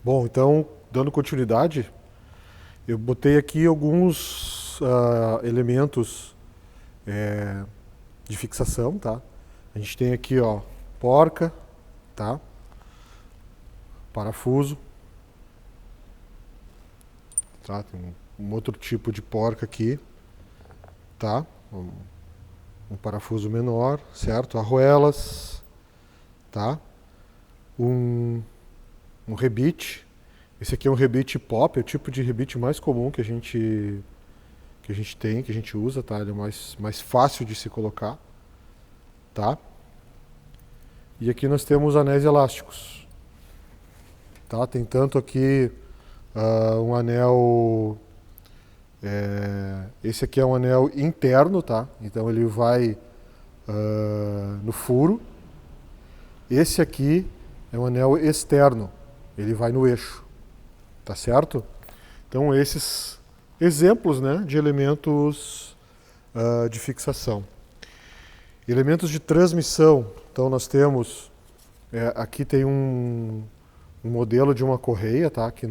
Bom, então, dando continuidade, eu botei aqui alguns elementos de fixação, tá? A gente tem aqui, ó, porca, tá? Parafuso, tá? Tem um outro tipo de porca aqui, tá? Um parafuso menor, certo? Arruelas, tá? Um, um rebite. Esse aqui é um rebite pop, é o tipo de rebite mais comum que a gente usa, tá? Ele é mais fácil de se colocar, tá? E aqui nós temos anéis elásticos, tá? Tem tanto aqui um anel, esse aqui é um anel interno, tá? Então ele vai no furo. Esse aqui é um anel externo, ele vai no eixo, tá certo? Então esses exemplos, né, de elementos de fixação. Elementos de transmissão. Então nós temos, aqui tem um modelo de uma correia, tá? Que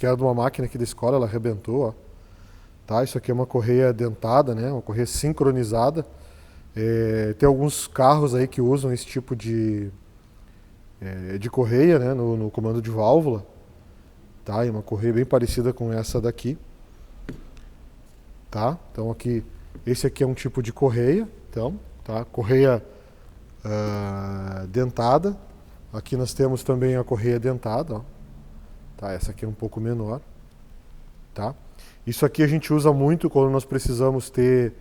era de uma máquina aqui da escola, ela arrebentou, ó. Tá? Isso aqui é uma correia dentada, né? Uma correia sincronizada. Tem alguns carros aí que usam esse tipo de correia, né? No comando de válvula, tá? E uma correia bem parecida com essa daqui, tá? Então aqui, esse aqui é um tipo de correia, então, tá? Correia dentada. Aqui nós temos também a correia dentada, ó. Tá? Essa aqui é um pouco menor, tá? Isso aqui a gente usa muito quando nós precisamos ter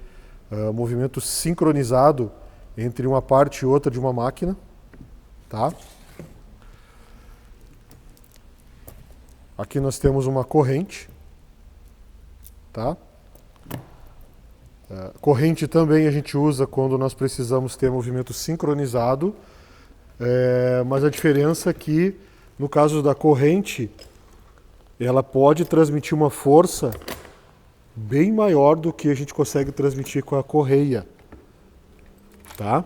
movimento sincronizado entre uma parte e outra de uma máquina, tá? Aqui nós temos uma corrente, tá? Corrente também a gente usa quando nós precisamos ter movimento sincronizado, mas a diferença é que no caso da corrente ela pode transmitir uma força bem maior do que a gente consegue transmitir com a correia, tá?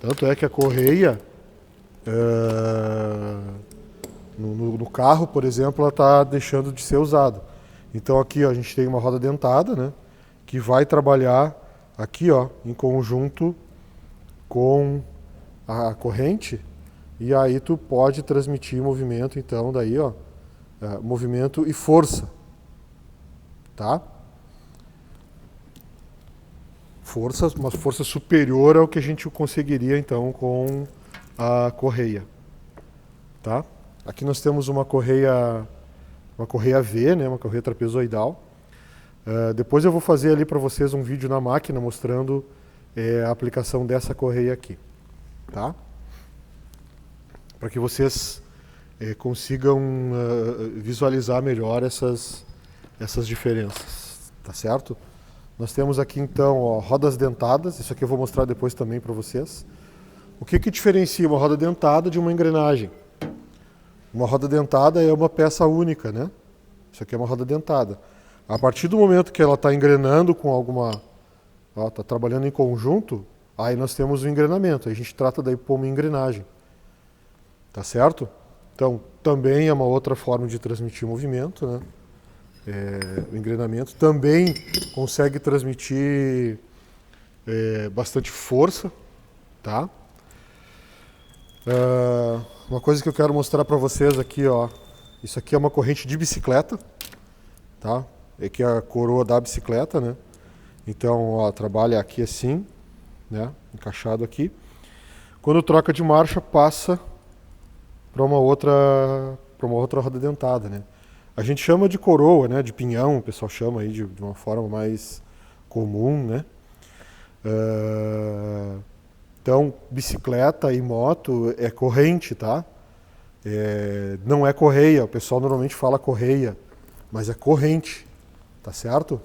Tanto é que a correia no carro, por exemplo, ela está deixando de ser usada. Então aqui, ó, a gente tem uma roda dentada, né, que vai trabalhar aqui, ó, em conjunto com a corrente, e aí tu pode transmitir movimento, então daí, ó, movimento e força, tá? Força, uma força superior ao que a gente conseguiria então com a correia, tá? Aqui nós temos uma correia V, né, uma correia trapezoidal. Depois eu vou fazer ali para vocês um vídeo na máquina mostrando a aplicação dessa correia aqui, tá? Para que vocês consigam visualizar melhor essas diferenças, tá certo? Nós temos aqui então, ó, rodas dentadas, isso aqui eu vou mostrar depois também para vocês. O que diferencia uma roda dentada de uma engrenagem? Uma roda dentada é uma peça única, né? Isso aqui é uma roda dentada. A partir do momento que ela está engrenando com alguma... está trabalhando em conjunto, aí nós temos o engrenamento. Aí a gente trata daí por uma engrenagem. Tá certo? Então, também é uma outra forma de transmitir movimento, né? O engrenamento também consegue transmitir bastante força, tá? Uma coisa que eu quero mostrar para vocês aqui, ó, isso aqui é uma corrente de bicicleta, tá? É que é a coroa da bicicleta, né? Então, ó, trabalha aqui assim, né? Encaixado aqui. Quando troca de marcha, passa para uma outra roda dentada, né? A gente chama de coroa, né? De pinhão, o pessoal chama aí de uma forma mais comum, né? Então, bicicleta e moto é corrente, tá? Não é correia, o pessoal normalmente fala correia, mas é corrente, tá certo?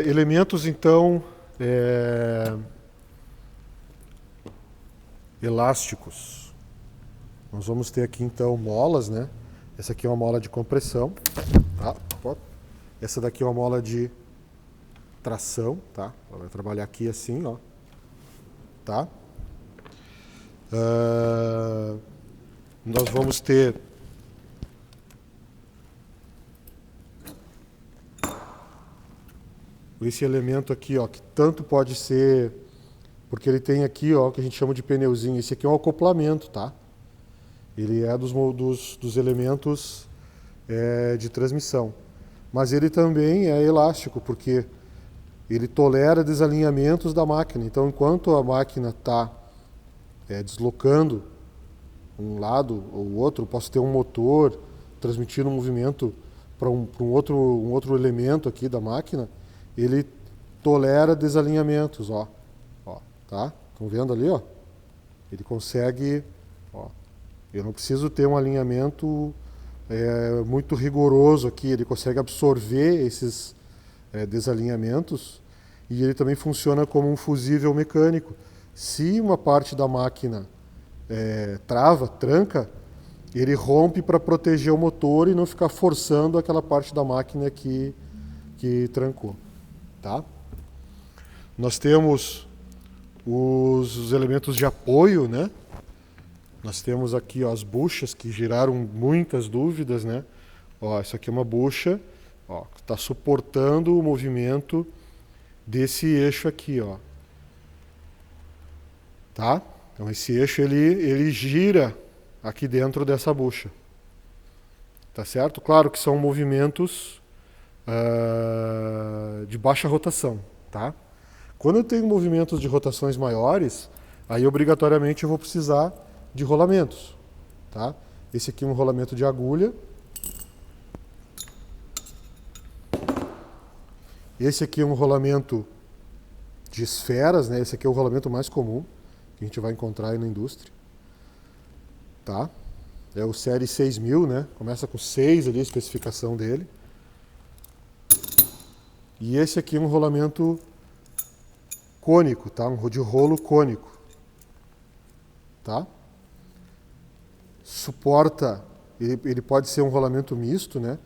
Elementos, então, elásticos. Nós vamos ter aqui, então, molas, né? Essa aqui é uma mola de compressão, tá? Essa daqui é uma mola de tração, tá? Ela vai trabalhar aqui assim, ó, tá? nós vamos ter esse elemento aqui, ó, que tanto pode ser, porque ele tem aqui, ó, que a gente chama de pneuzinho. Esse aqui é um acoplamento, tá? Ele é dos elementos de transmissão. Mas ele também é elástico, porque ele tolera desalinhamentos da máquina. Então, enquanto a máquina está deslocando um lado ou outro, eu posso ter um motor transmitindo um movimento para um outro elemento aqui da máquina, ele tolera desalinhamentos, ó, tá? Estão vendo ali, ó? Ele consegue, ó, eu não preciso ter um alinhamento muito rigoroso aqui, ele consegue absorver esses desalinhamentos, e ele também funciona como um fusível mecânico. Se uma parte da máquina tranca, ele rompe para proteger o motor e não ficar forçando aquela parte da máquina que trancou. Tá? Nós temos os elementos de apoio, né? Nós temos aqui, ó, as buchas que geraram muitas dúvidas, né? Ó, isso aqui é uma bucha, ó, que está suportando o movimento desse eixo aqui, ó. Tá? Então esse eixo ele gira aqui dentro dessa bucha. Tá certo? Claro que são movimentos de baixa rotação, tá? Quando eu tenho movimentos de rotações maiores, aí obrigatoriamente eu vou precisar de rolamentos, tá? Esse aqui é um rolamento de agulha. Esse aqui é um rolamento de esferas, né? Esse aqui é o rolamento mais comum que a gente vai encontrar aí na indústria, tá? É o série 6000, né? Começa com 6 ali a especificação dele. E esse aqui é um rolamento cônico, tá? Um de rolo cônico, tá? Suporta, ele pode ser um rolamento misto, né?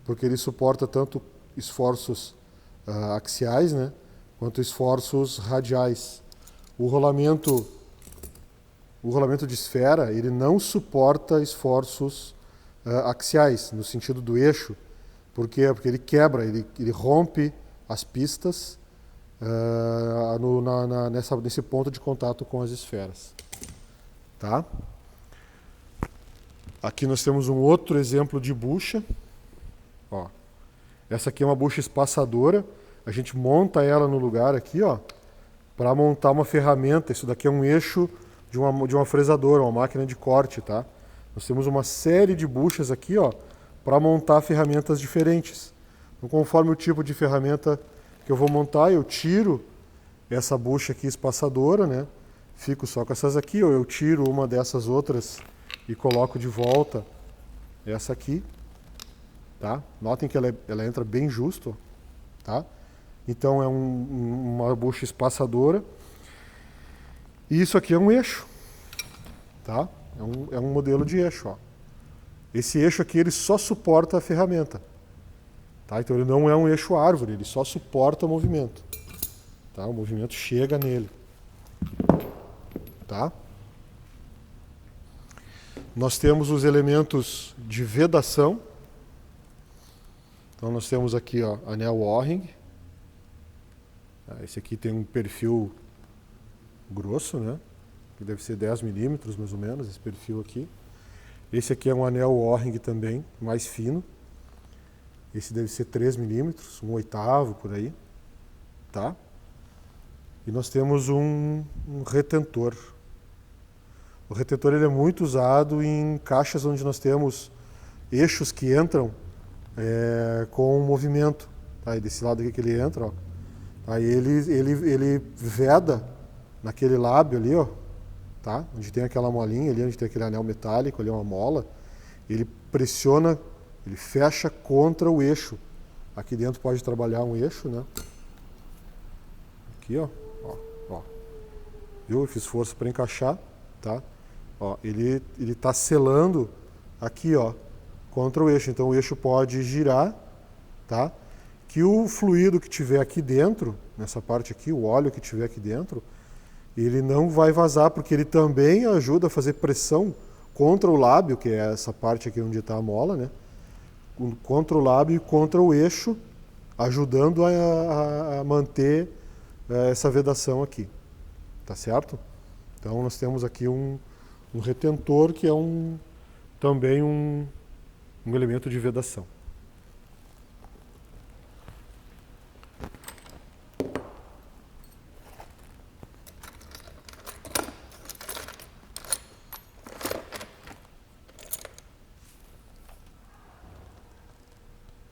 Porque ele suporta tanto esforços axiais, né? Quanto esforços radiais. O rolamento de esfera, ele não suporta esforços axiais, no sentido do eixo. Por quê? Porque ele quebra, ele rompe as pistas nesse ponto de contato com as esferas. Tá? Aqui nós temos um outro exemplo de bucha. Ó. Essa aqui é uma bucha espaçadora. A gente monta ela no lugar aqui, ó, para montar uma ferramenta. Isso daqui é um eixo de uma fresadora, uma máquina de corte, tá? Nós temos uma série de buchas aqui, ó, para montar ferramentas diferentes. Então, conforme o tipo de ferramenta que eu vou montar, eu tiro essa bucha aqui espaçadora, né? Fico só com essas aqui, ou eu tiro uma dessas outras e coloco de volta essa aqui, tá? Notem que ela entra bem justo, tá? Então é uma bucha espaçadora. E isso aqui é um eixo, tá? É um modelo de eixo, ó. Esse eixo aqui ele só suporta a ferramenta, tá? Então ele não é um eixo árvore, ele só suporta o movimento, tá? O movimento chega nele, tá? Nós temos os elementos de vedação. Então nós temos aqui, ó, anel O-ring. Esse aqui tem um perfil grosso, né? Que deve ser 10 milímetros mais ou menos, esse perfil aqui. Esse aqui é um anel O-ring também, mais fino. Esse deve ser 3 milímetros, 1/8 por aí, tá? E nós temos um retentor. O retentor ele é muito usado em caixas onde nós temos eixos que entram com movimento. Tá? E desse lado aqui que ele entra, ó. Aí ele veda naquele lábio ali, ó, tá? Onde tem aquela molinha ali, onde tem aquele anel metálico ali, uma mola. Ele pressiona, ele fecha contra o eixo. Aqui dentro pode trabalhar um eixo, né? Aqui, ó. Viu? Eu fiz força para encaixar, tá? Ó, ele está selando aqui, ó, contra o eixo. Então o eixo pode girar, tá? Que o fluido que tiver aqui dentro, nessa parte aqui, o óleo que tiver aqui dentro, ele não vai vazar, porque ele também ajuda a fazer pressão contra o lábio, que é essa parte aqui onde está a mola, né? Contra o lábio e contra o eixo, ajudando a manter essa vedação aqui, tá certo? Então nós temos aqui um retentor que é também um elemento de vedação.